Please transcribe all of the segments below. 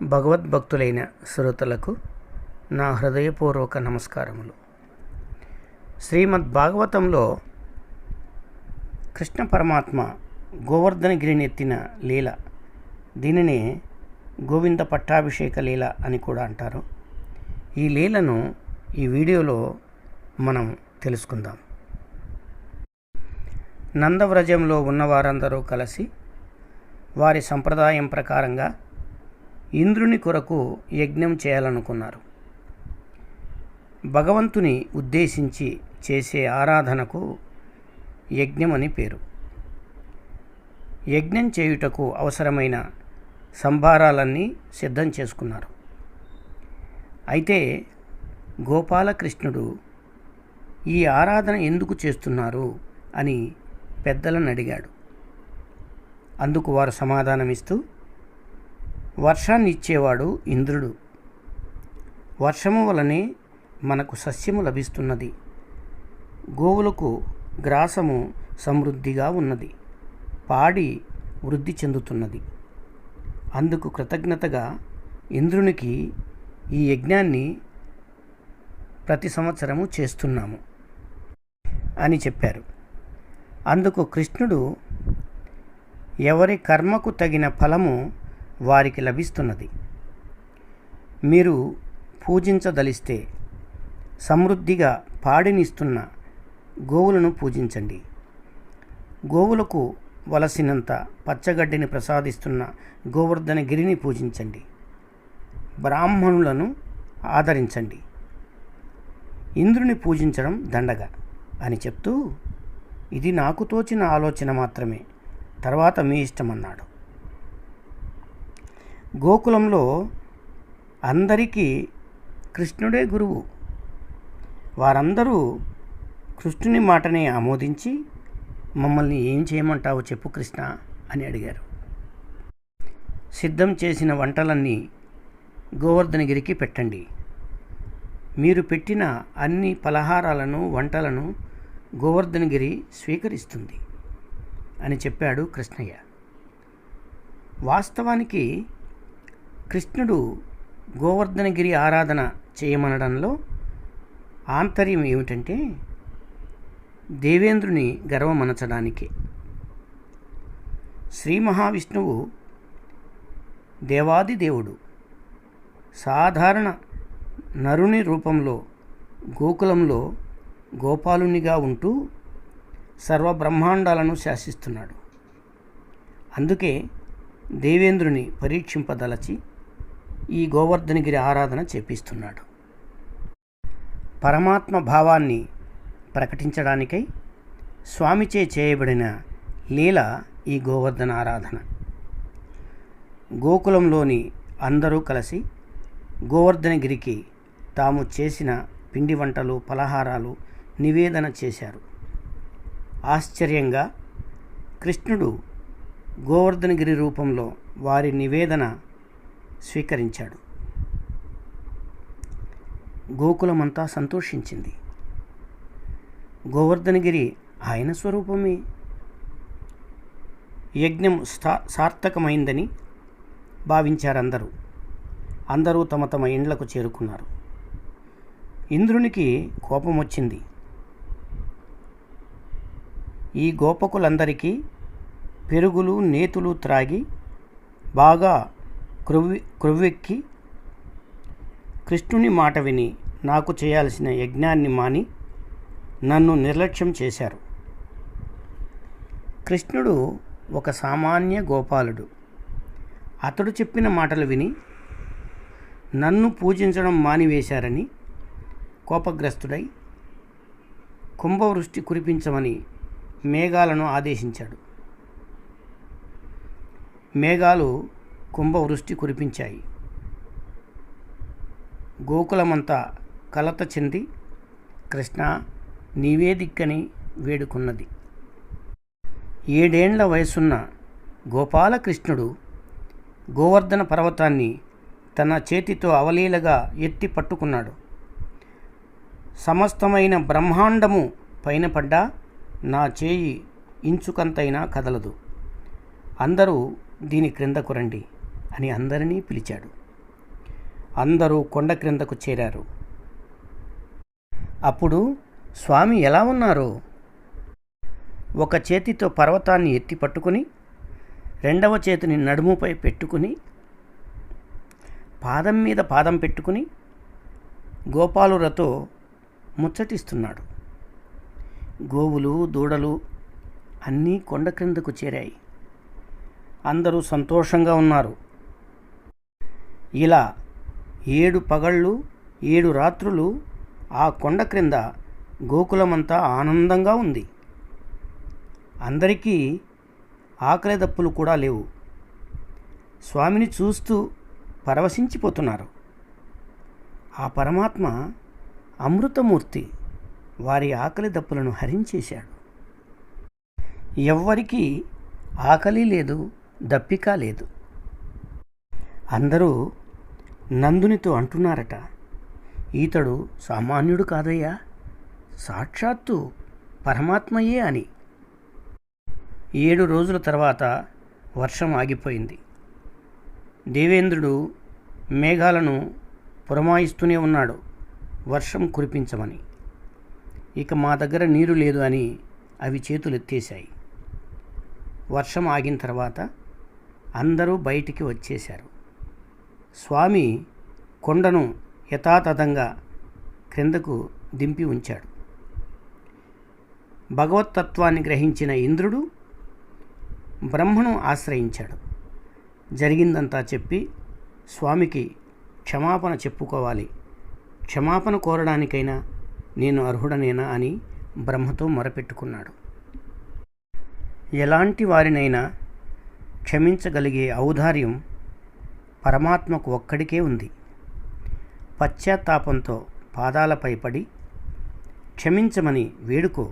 భగవద్భక్తులైన శ్రోతలకు నా హృదయపూర్వక నమస్కారములు. శ్రీమద్ భాగవతంలో కృష్ణ పరమాత్మ గోవర్ధనగిరిని ఎత్తిన లీల, దీనినే గోవింద పట్టాభిషేక లీల అని కూడా అంటారు. ఈ లీలను ఈ వీడియోలో మనం తెలుసుకుందాం. నందవ్రజంలో ఉన్నవారందరూ కలిసి వారి సంప్రదాయం ప్రకారంగా ఇంద్రుని కొరకు యజ్ఞం చేయాలనుకున్నారు. భగవంతుని ఉద్దేశించి చేసే ఆరాధనకు యజ్ఞం అని పేరు. యజ్ఞం చేయుటకు అవసరమైన సంభారాలన్నీ సిద్ధం చేసుకున్నారు. అయితే గోపాలకృష్ణుడు ఈ ఆరాధన ఎందుకు చేస్తున్నారు అని పెద్దలను అడిగాడు. అందుకు వారు సమాధానమిస్తూ, వర్షాన్ని ఇచ్చేవాడు ఇంద్రుడు. వర్షము వలనే మనకు సస్యము లభిస్తున్నది. గోవులకు గ్రాసము సమృద్ధిగా ఉన్నది. పాడి వృద్ధి చెందుతున్నది. అందుకు కృతజ్ఞతగా ఇంద్రునికి ఈ యజ్ఞాన్ని ప్రతి సంవత్సరము చేస్తున్నాము అని చెప్పారు. అందుకు కృష్ణుడు, ఎవరి కర్మకు తగిన ఫలము వారికి లభిస్తున్నది. మీరు పూజించదలిస్తే సమృద్ధిగా పాడినిస్తున్న గోవులను పూజించండి. గోవులకు వలసినంత పచ్చగడ్డిని ప్రసాదిస్తున్న గోవర్ధనగిరిని పూజించండి. బ్రాహ్మణులను ఆదరించండి. ఇంద్రుని పూజించడం దండగ అని చెప్తూ, ఇది నాకు తోచిన ఆలోచన మాత్రమే, తర్వాత మీ ఇష్టమన్నాడు. గోకులంలో అందరికీ కృష్ణుడే గురువు. వారందరూ కృష్ణుని మాటనే ఆమోదించి, మమ్మల్ని ఏం చేయమంటావు చెప్పు కృష్ణ అని అడిగారు. సిద్ధం చేసిన వంటలన్నీ గోవర్ధనగిరికి పెట్టండి. మీరు పెట్టిన అన్ని పలహారాలను, వంటలను గోవర్ధనగిరి స్వీకరిస్తుంది అని చెప్పాడు కృష్ణయ్య. వాస్తవానికి కృష్ణుడు గోవర్ధనగిరి ఆరాధన చేయమనడంలో ఆంతర్యం ఏమిటంటే, దేవేంద్రుని గర్వమనచడానికి. శ్రీ మహావిష్ణువు దేవాది దేవుడు సాధారణ నరుని రూపంలో గోకులంలో గోపాలునిగా ఉంటూ సర్వబ్రహ్మాండాలను శాసిస్తున్నాడు. అందుకే దేవేంద్రుని పరీక్షింపదలచి ఈ గోవర్ధనగిరి ఆరాధన చేపిస్తున్నాడు. పరమాత్మ భావాన్ని ప్రకటించడానికై స్వామిచే చేయబడిన లీల ఈ గోవర్ధన ఆరాధన. గోకులంలోని అందరూ కలిసి గోవర్ధనగిరికి తాము చేసిన పిండి వంటలు, పలహారాలు నివేదన చేశారు. ఆశ్చర్యంగా కృష్ణుడు గోవర్ధనగిరి రూపంలో వారి నివేదన స్వీకరించాడు. గోకులమంతా సంతోషించింది. గోవర్ధనగిరి ఆయన స్వరూపమే. యజ్ఞం సార్థకమైందని భావించారందరూ. అందరూ తమ తమ ఇండ్లకు చేరుకున్నారు. ఇంద్రునికి కోపం వచ్చింది. ఈ గోపకులందరికీ పెరుగులు, నేతులు త్రాగి బాగా క్రొవ్వెక్కి కృష్ణుని మాట విని నాకు చేయాల్సిన యజ్ఞాన్ని మాని నన్ను నిర్లక్ష్యం చేశారు. కృష్ణుడు ఒక సామాన్య గోపాలుడు. అతడు చెప్పిన మాటలు విని నన్ను పూజించడం మానివేశారని కోపగ్రస్తుడై కుంభవృష్టి కురిపించమని మేఘాలను ఆదేశించాడు. మేఘాలు కుంభవృష్టి కురిపించాయి. గోకులమంతా కలత చెంది, కృష్ణ నీవే దిక్కని వేడుకున్నది. 7 ఏళ్ల వయసున్న గోపాలకృష్ణుడు గోవర్ధన పర్వతాన్ని తన చేతితో అవలీలగా ఎత్తి పట్టుకున్నాడు. సమస్తమైన బ్రహ్మాండము పైన పడ్డా నా చేయి ఇంచుకంతైనా కదలదు. అందరూ దీని క్రిందకు రండి అని అందరినీ పిలిచాడు. అందరూ కొండ క్రిందకు చేరారు. అప్పుడు స్వామి ఎలా ఉన్నారు? ఒక చేతితో పర్వతాన్ని ఎత్తి పట్టుకుని రెండవ చేతిని నడుముపై పెట్టుకుని పాదం మీద పాదం పెట్టుకుని గోపాలులతో ముచ్చటిస్తున్నాడు. గోవులు దూడలు అన్నీ కొండ క్రిందకు చేరాయి. అందరూ సంతోషంగా ఉన్నారు. ఇలా 7 పగళ్ళు 7 రాత్రులు ఆ కొండ క్రింద గోకులమంతా ఆనందంగా ఉంది. అందరికీ ఆకలి దప్పులు కూడా లేవు. స్వామిని చూస్తూ పరవశించిపోతున్నారు. ఆ పరమాత్మ అమృతమూర్తి వారి ఆకలి దప్పులను హరించేశాడు. ఎవ్వరికీ ఆకలి లేదు, దప్పిక లేదు. అందరూ నందునితో అంటున్నారట, ఈతడు సామాన్యుడు కాదయ్యా, సాక్షాత్తు పరమాత్మయే అని. 7 రోజుల తర్వాత వర్షం ఆగిపోయింది. దేవేంద్రుడు మేఘాలను పురమాయిస్తూనే ఉన్నాడు వర్షం కురిపించమని. ఇక మా దగ్గర నీరు లేదు అని అవి చేతులెత్తేశాయి. వర్షం ఆగిన తర్వాత అందరూ బయటికి వచ్చేశారు. స్వామి కొండను యథాతథంగా క్రిందకు దింపి ఉంచాడు. భగవత్తత్వాన్ని గ్రహించిన ఇంద్రుడు బ్రహ్మను ఆశ్రయించాడు. జరిగిందంతా చెప్పి స్వామికి క్షమాపణ చెప్పుకోవాలి, క్షమాపణ కోరడానికైనా నేను అర్హుడనేనా అని బ్రహ్మతో మొరపెట్టుకున్నాడు. ఎలాంటి వారినైనా క్షమించగలిగే ఔదార్యం పరమాత్మకు ఒక్కడికే ఉంది. పశ్చాత్తాపంతో పాదాలపై పడి క్షమించమని వేడుకో,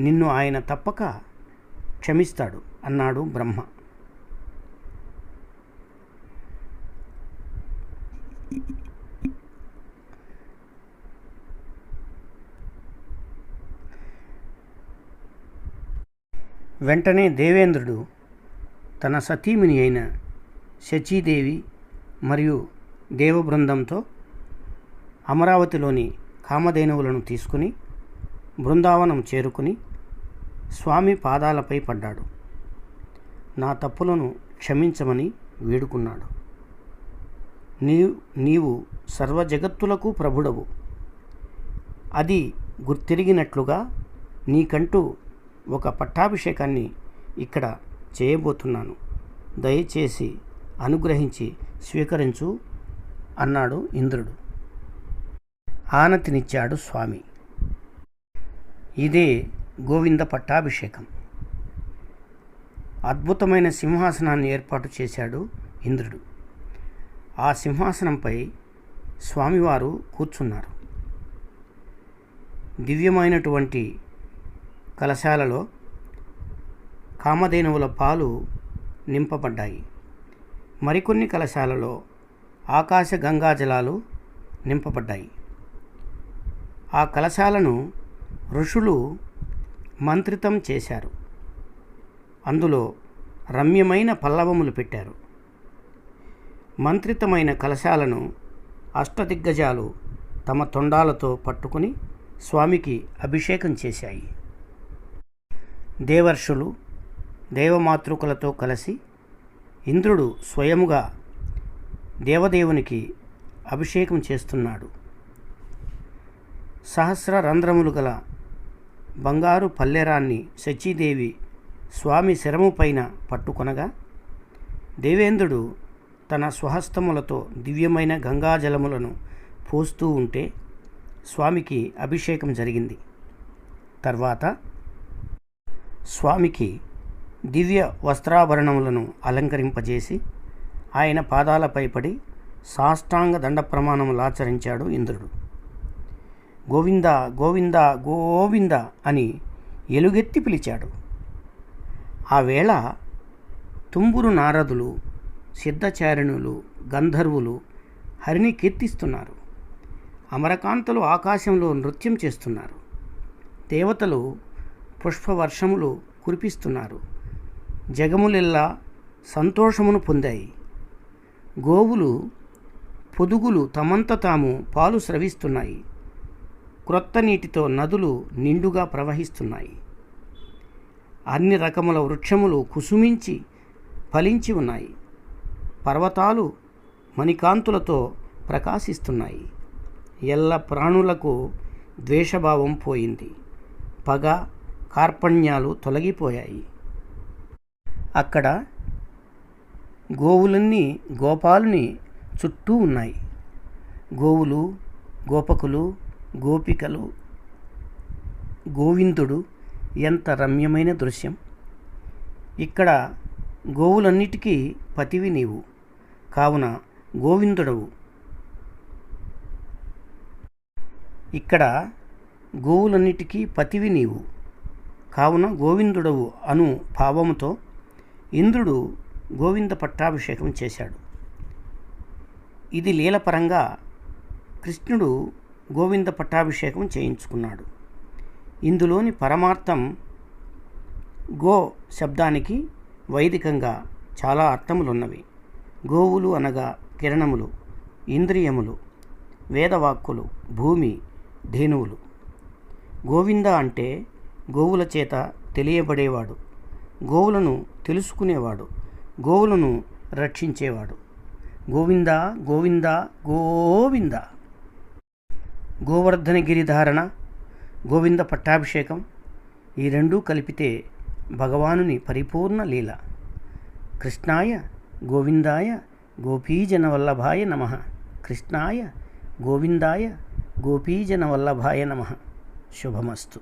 నిన్ను ఆయన తప్పక క్షమిస్తాడు అన్నాడు బ్రహ్మ. వెంటనే దేవేంద్రుడు తన సతీమణి అయిన శచీదేవి మరియు దేవబృందంతో అమరావతిలోని కామధేనువులను తీసుకుని బృందావనం చేరుకుని స్వామి పాదాలపై పడ్డాడు. నా తప్పులను క్షమించమని వేడుకున్నాడు. నీవు సర్వ జగత్తులకు ప్రభుడవు. అది గుర్తిరిగినట్లుగా నీకంటూ ఒక పట్టాభిషేకాన్ని ఇక్కడ చేయబోతున్నాను. దయచేసి అనుగ్రహించి స్వీకరించు అన్నాడు ఇంద్రుడు. ఆనతినిచ్చాడు స్వామి. ఇదే గోవింద పట్టాభిషేకం. అద్భుతమైన సింహాసనాన్ని ఏర్పాటు చేశాడు ఇంద్రుడు. ఆ సింహాసనంపై స్వామివారు కూర్చున్నారు. దివ్యమైనటువంటి కలశాలలో కామధేనువుల పాలు నింపబడ్డాయి. మరికొన్ని కలశాలలో ఆకాశ గంగాజలాలు నింపబడ్డాయి. ఆ కలశాలను ఋషులు మంత్రితం చేశారు. అందులో రమ్యమైన పల్లవములు పెట్టారు. మంత్రితమైన కలశాలను అష్టదిగ్గజాలు తమ తొండాలతో పట్టుకుని స్వామికి అభిషేకం చేశాయి. దేవర్షులు దేవమాతృకులతో కలిసి ఇంద్రుడు స్వయముగా దేవదేవునికి అభిషేకం చేస్తున్నాడు. సహస్ర రంధ్రములు గల బంగారు పల్లెరాన్ని శచీదేవి స్వామి శరము పైన పట్టుకొనగా దేవేంద్రుడు తన స్వహస్తములతో దివ్యమైన గంగాజలములను పోస్తూ ఉంటే స్వామికి అభిషేకం జరిగింది. తర్వాత స్వామికి దివ్య వస్త్రాభరణములను అలంకరింపజేసి ఆయన పాదాలపై పడి సాష్టాంగ దండ ప్రమాణములాచరించాడు ఇంద్రుడు. గోవింద గోవింద గోవింద అని ఎలుగెత్తి పిలిచాడు. ఆ వేళ తుంబురు నారదులు, సిద్ధచారణులు, గంధర్వులు హరిని కీర్తిస్తున్నారు. అమరకాంతలు ఆకాశంలో నృత్యం చేస్తున్నారు. దేవతలు పుష్పవర్షములు కురిపిస్తున్నారు. జగములెల్లా సంతోషమును పొందాయి. గోవులు పొదుగులు తమంత తాము పాలు స్రవిస్తున్నాయి. క్రొత్త నీటితో నదులు నిండుగా ప్రవహిస్తున్నాయి. అన్ని రకముల వృక్షములు కుసుమించి ఫలించి ఉన్నాయి. పర్వతాలు మణికాంతులతో ప్రకాశిస్తున్నాయి. ఎల్ల ప్రాణులకు ద్వేషభావం పోయింది. పగ కార్పణ్యాలు తొలగిపోయాయి. అక్కడ గోవులన్నీ గోపాలుని చుట్టూ ఉన్నాయి. గోవులు, గోపకులు, గోపికలు, గోవిందుడు, ఎంత రమ్యమైన దృశ్యం! ఇక్కడ గోవులన్నిటికీ పతివి నీవు, కావున గోవిందుడవు. ఇక్కడ గోవులన్నిటికీ పతివి నీవు, కావున గోవిందుడవు అను భావముతో ఇంద్రుడు గోవింద పట్టాభిషేకం చేశాడు. ఇది లీలపరంగా కృష్ణుడు గోవింద పట్టాభిషేకం చేయించుకున్నాడు. ఇందులోని పరమార్థం గో శబ్దానికి వైదికంగా చాలా అర్థములున్నవి. గోవులు అనగా కిరణములు, ఇంద్రియములు, వేదవాక్కులు, భూమి, ధేనువులు. గోవింద అంటే గోవుల చేత తెలియబడేవాడు, గోవులను తెలుసుకునేవాడు, గోవులను రక్షించేవాడు. గోవింద గోవింద గోవింద. గోవర్ధనగిరి ధారణ, గోవింద పట్టాభిషేకం ఈ రెండూ కలిపితే భగవానుని పరిపూర్ణ లీల. కృష్ణాయ గోవిందాయ గోపీజనవల్లభాయ నమః. కృష్ణాయ గోవిందాయ గోపీజనవల్లభాయ నమః. శుభమస్తు.